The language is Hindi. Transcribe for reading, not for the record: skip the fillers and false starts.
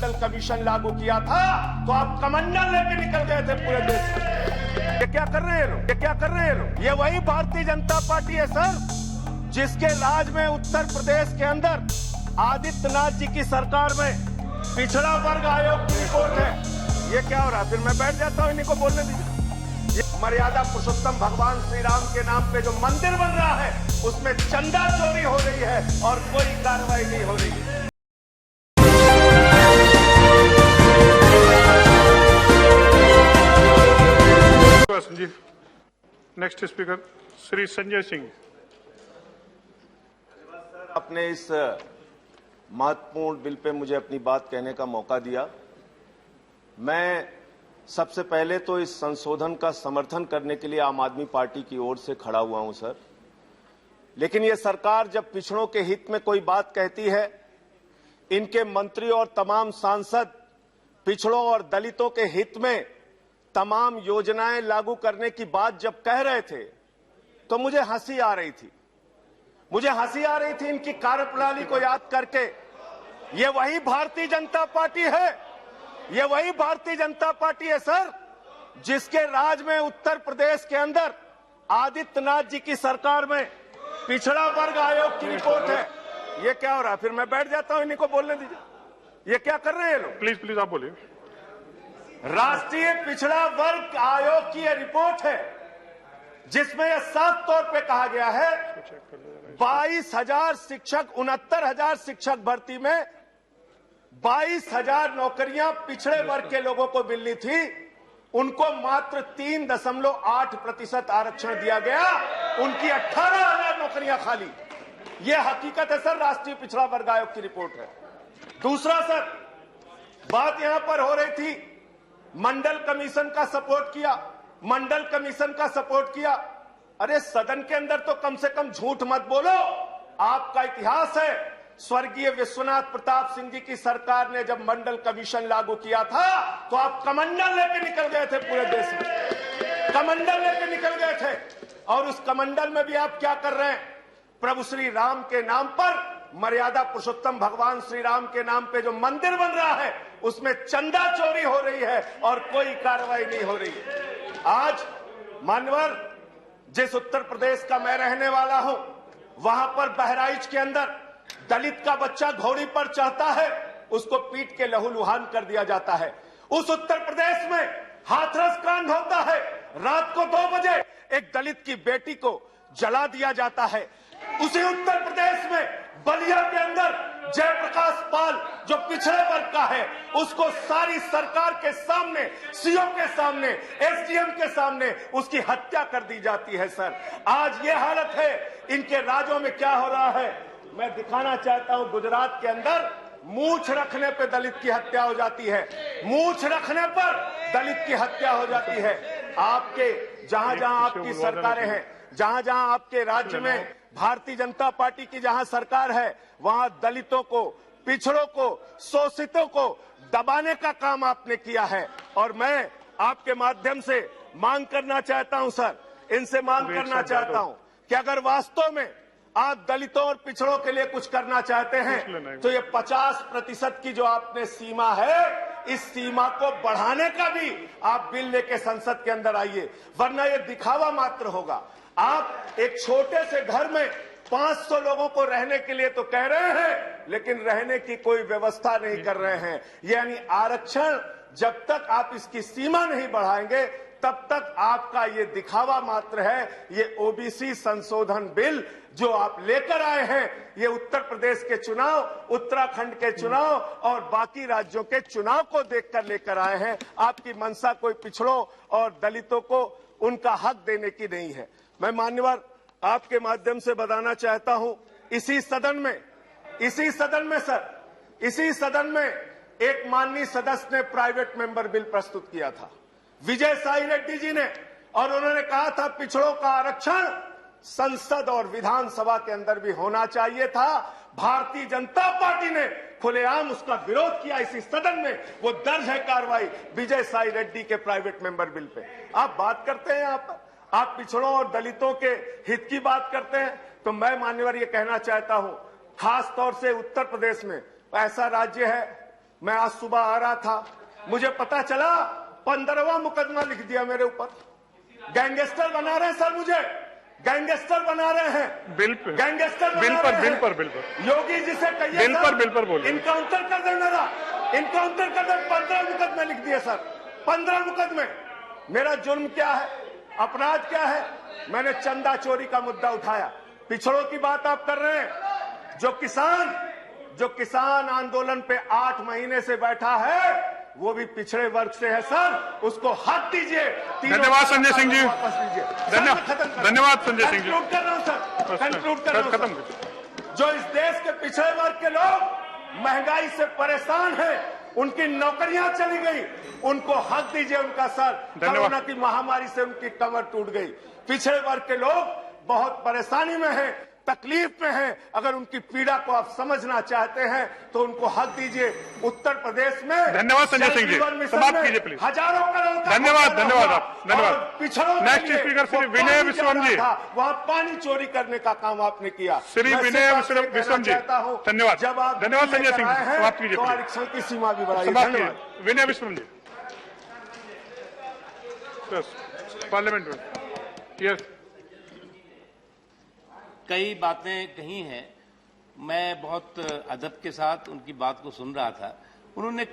मंडल कमीशन लागू किया था तो आप कमंडल लेके निकल गए थे पूरे देश में। ये क्या कर रहे हैं लोग, ये क्या कर रहे हैं लोग? ये वही भारतीय जनता पार्टी है सर, जिसके राज में उत्तर प्रदेश के अंदर आदित्यनाथ जी की सरकार में पिछड़ा वर्ग आयोग की रिपोर्ट है। ये क्या हो रहा है? फिर मैं बैठ जाता हूँ, इन्हीं को बोलने दीजिए। मर्यादा पुरुषोत्तम भगवान श्री राम के नाम पे जो मंदिर बन रहा है उसमें चंदा चोरी हो रही है और कोई कार्रवाई नहीं हो रही है। Sanjeev, next speaker Shri Sanjay Singh. अपने इस महत्वपूर्ण बिल पे मुझे अपनी बात कहने का मौका दिया। मैं सबसे पहले तो इस संशोधन का समर्थन करने के लिए आम आदमी पार्टी की ओर से खड़ा हुआ हूं सर, लेकिन ये सरकार जब पिछड़ों के हित में कोई बात कहती है, इनके मंत्री और तमाम सांसद पिछड़ों और दलितों के हित में तमाम योजनाएं लागू करने की बात जब कह रहे थे तो मुझे हंसी आ रही थी। मुझे हंसी आ रही थी इनकी कार्यप्रणाली को याद करके। ये वही भारतीय जनता पार्टी है, ये वही भारतीय जनता पार्टी है सर, जिसके राज में उत्तर प्रदेश के अंदर आदित्यनाथ जी की सरकार में पिछड़ा वर्ग आयोग की रिपोर्ट है। ये क्या हो रहा है? फिर मैं बैठ जाता हूं, इन्हीं को बोलने दीजिए। ये क्या कर रहे हैं लोग? प्लीज प्लीज आप बोलिए। राष्ट्रीय पिछड़ा वर्ग आयोग की यह रिपोर्ट है जिसमें यह साफ तौर पे कहा गया है 22,000 शिक्षक, 69,000 शिक्षक भर्ती में 22,000 नौकरियां पिछड़े वर्ग के लोगों को मिलनी थी, उनको मात्र 3.8% आरक्षण दिया गया, उनकी 18,000 नौकरियां खाली। यह हकीकत है सर, राष्ट्रीय पिछड़ा वर्ग आयोग की रिपोर्ट है। दूसरा सर, बात यहां पर हो रही थी मंडल कमीशन का सपोर्ट किया, मंडल कमीशन का सपोर्ट किया। अरे सदन के अंदर तो कम से कम झूठ मत बोलो। आपका इतिहास है, स्वर्गीय विश्वनाथ प्रताप सिंह जी की सरकार ने जब मंडल कमीशन लागू किया था तो आप कमंडल लेके निकल गए थे पूरे देश में, कमंडल लेके निकल गए थे। और उस कमंडल में भी आप क्या कर रहे हैं? प्रभु श्री राम के नाम पर, मर्यादा पुरुषोत्तम भगवान श्री राम के नाम पे जो मंदिर बन रहा है उसमें चंदा चोरी हो रही है और कोई कार्रवाई नहीं हो रही है। आज मान्यवर, जिस उत्तर प्रदेश का मैं रहने वाला हूं, वहां पर बहराइच के अंदर दलित का बच्चा घोड़ी पर चढ़ता है, उसको पीट के लहूलुहान कर दिया जाता है। उस उत्तर प्रदेश में हाथरस कांड होता है, रात को 2 बजे एक दलित की बेटी को जला दिया जाता है। उसी उत्तर प्रदेश में बलिया के अंदर जयप्रकाश पाल जो पिछड़े वर्ग का है, उसको सारी सरकार के सामने, सीओ के सामने, एसडीएम के सामने उसकी हत्या कर दी जाती है। सर, आज ये हालत है। इनके राज्यों में क्या हो रहा है मैं दिखाना चाहता हूं। गुजरात के अंदर मूछ रखने पे दलित की हत्या हो जाती है, मूछ रखने पर दलित की हत्या हो जाती है। आपके जहां जहां आपकी सरकारें हैं, जहां जहां आपके राज्य में भारतीय जनता पार्टी की जहां सरकार है, वहां दलितों को, पिछड़ों को, शोषितों को दबाने का काम आपने किया है। और मैं आपके माध्यम से मांग करना चाहता हूं सर, इनसे मांग करना चाहता हूं कि अगर वास्तव में आप दलितों और पिछड़ों के लिए कुछ करना चाहते हैं तो ये 50% की जो आपने सीमा है, इस सीमा को बढ़ाने का भी आप बिल लेके संसद के अंदर आइए, वरना ये दिखावा मात्र होगा। आप एक छोटे से घर में 500 लोगों को रहने के लिए तो कह रहे हैं, लेकिन रहने की कोई व्यवस्था नहीं कर रहे हैं। यानी आरक्षण जब तक आप इसकी सीमा नहीं बढ़ाएंगे तब तक आपका ये दिखावा मात्र है। ये ओबीसी संशोधन बिल जो आप लेकर आए हैं, ये उत्तर प्रदेश के चुनाव, उत्तराखंड के चुनाव और बाकी राज्यों के चुनाव को देखकर लेकर आए हैं। आपकी मंशा कोई पिछड़ों और दलितों को उनका हक देने की नहीं है। मैं मान्यवर आपके माध्यम से बताना चाहता हूं, इसी सदन में एक माननीय सदस्य ने प्राइवेट मेंबर बिल प्रस्तुत किया था, विजय साई रेड्डी जी ने, और उन्होंने कहा था पिछड़ों का आरक्षण संसद और विधानसभा के अंदर भी होना चाहिए था। भारतीय जनता पार्टी ने खुलेआम उसका विरोध किया इसी सदन में। वो दर्ज है कार्रवाई विजय साई रेड्डी के प्राइवेट मेंबर बिल पे। आप बात करते हैं, आप पिछड़ों और दलितों के हित की बात करते हैं। तो मैं मान्यवर ये कहना चाहता हूं, खास तौर से उत्तर प्रदेश में ऐसा राज्य है मैं आज सुबह आ रहा था, मुझे पता चला 15वां मुकदमा लिख दिया मेरे ऊपर। गैंगस्टर बना रहे हैं सर, मुझे गैंगस्टर बना रहे हैं। बिल पे गैंगस्टर बिल बना पर रहे बिल हैं। पर बिल पर योगी जी से कहिए बिल पर बोलिए। इनकाउंटर कर दे मेरा, इनकाउंटर कर दे। 15 मुकदमे लिख दिए सर, 15 मुकदमे। मेरा जुर्म क्या है, अपराध क्या है? मैंने चंदा चोरी का मुद्दा उठाया। पिछड़ों की बात आप कर रहे हैं। जो किसान आंदोलन पे 8 महीने से बैठा है, वो भी पिछड़े वर्ग से है सर, उसको हक दीजिए। धन्यवाद संजय सिंह जी। वापस लीजिए। धन्यवाद संजय सिंह जी। कंक्लूड कर रहा हूं सर, कंक्लूड कर रहा हूं खत्म सर। जो इस देश के पिछड़े वर्ग के लोग महंगाई से परेशान हैं, उनकी नौकरियां चली गई, उनको हक दीजिए उनका सर। कोरोना की महामारी से उनकी कमर टूट गई। पिछड़े वर्ग के लोग बहुत परेशानी में हैं, तकलीफ में हैं। अगर उनकी पीड़ा को आप समझना चाहते हैं तो उनको हक दीजिए। उत्तर प्रदेश में धन्यवाद संजय सिंह जी, समाप्त कीजिए प्लीज। हजारों करोड़ का धन्यवाद घोटाला धन्यवाद हुआ। आप धन्यवाद। और पिछड़ों के नेक्स्ट लिए स्पीकर श्री वो विनय पानी विश्वम जी। जा रहा था, वहां पानी चोरी करने का काम आपने किया। श्री मैं विनय सिर्फ आपसे विश्वम जी, कहना चाहता हूं, धन्यवाद। जब आप धन्यवाद दिल्ली संजय सिंह लेकर जी, आए हैं, समाप्त कीजिए तो प्लीज। आरक्षण की सीमा भी बढ़ाइए। समाप्त धन्यवाद। कीजिए। विनय विश्वम जी, पार्लियामेंट में। यस, कई बातें कही हैं। मैं बहुत अदब के साथ उनकी बात को सुन रहा था। उन्होंने